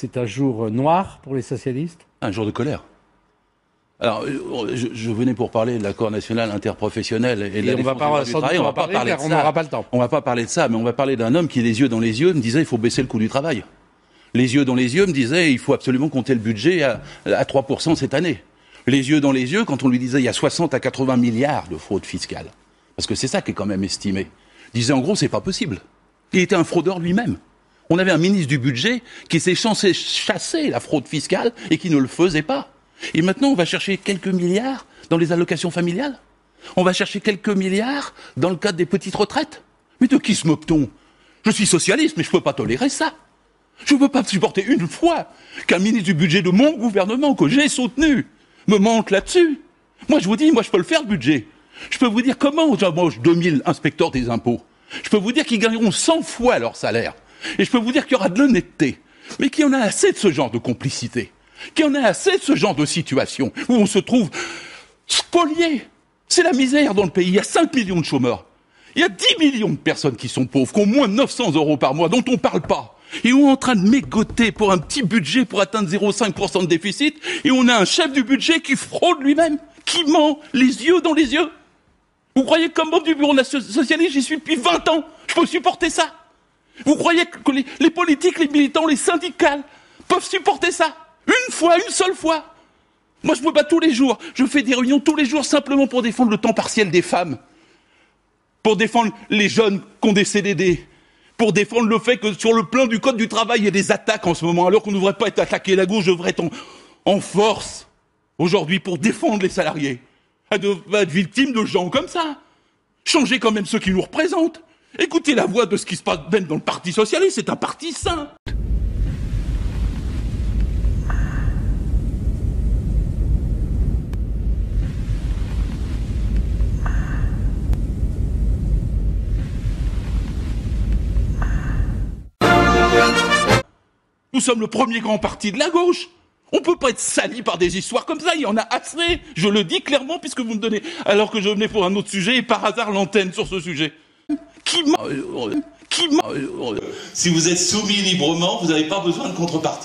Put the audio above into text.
C'est un jour noir pour les socialistes? Un jour de colère. Alors, je venais pour parler de l'accord national interprofessionnel et de la défense du droit du travail. On va pas parler de ça. On n'aura pas le temps. On va pas parler de ça, mais on va parler d'un homme qui, les yeux dans les yeux, me disait il faut baisser le coût du travail. Les yeux dans les yeux me disait il faut absolument compter le budget à 3% cette année. Les yeux dans les yeux, quand on lui disait il y a 60 à 80 milliards de fraude fiscale, parce que c'est ça qui est quand même estimé, disait en gros c'est pas possible. Il était un fraudeur lui-même. On avait un ministre du budget qui s'est censé chasser la fraude fiscale et qui ne le faisait pas. Et maintenant, on va chercher quelques milliards dans les allocations familiales. On va chercher quelques milliards dans le cadre des petites retraites. Mais de qui se moque-t-on? Je suis socialiste, mais je ne peux pas tolérer ça. Je ne peux pas supporter une fois qu'un ministre du budget de mon gouvernement, que j'ai soutenu, me mente là-dessus. Moi, je vous dis, je peux le faire, le budget. Je peux vous dire comment j'embauche 2000 inspecteurs des impôts. Je peux vous dire qu'ils gagneront 100 fois leur salaire. Et je peux vous dire qu'il y aura de l'honnêteté. Mais qu'il y en a assez de ce genre de complicité. Qu'il y en a assez de ce genre de situation où on se trouve spolié. C'est la misère dans le pays. Il y a 5 millions de chômeurs. Il y a 10 millions de personnes qui sont pauvres, qui ont moins de 900 € par mois, dont on ne parle pas. Et on est en train de mégoter pour un petit budget pour atteindre 0,5% de déficit. Et on a un chef du budget qui fraude lui-même, qui ment les yeux dans les yeux. Vous croyez que comme membre du bureau socialiste, j'y suis depuis 20 ans, je peux supporter ça? Vous croyez que les politiques, les militants, les syndicats peuvent supporter ça? Une seule fois. Moi, je me bats tous les jours. Je fais des réunions tous les jours simplement pour défendre le temps partiel des femmes. Pour défendre les jeunes qui ont des CDD. Pour défendre le fait que sur le plan du code du travail, il y a des attaques en ce moment, alors qu'on ne devrait pas être attaqué. La gauche devrait être en force aujourd'hui pour défendre les salariés. Elle devrait être victime de gens comme ça. Changer quand même ceux qui nous représentent. Écoutez la voix de ce qui se passe même dans le Parti socialiste, c'est un parti sain. Nous sommes le premier grand parti de la gauche. On ne peut pas être sali par des histoires comme ça, il y en a assez. Je le dis clairement puisque vous me donnez, alors que je venais pour un autre sujet et par hasard l'antenne sur ce sujet. Qui ment? Si vous êtes soumis librement, vous n'avez pas besoin de contrepartie.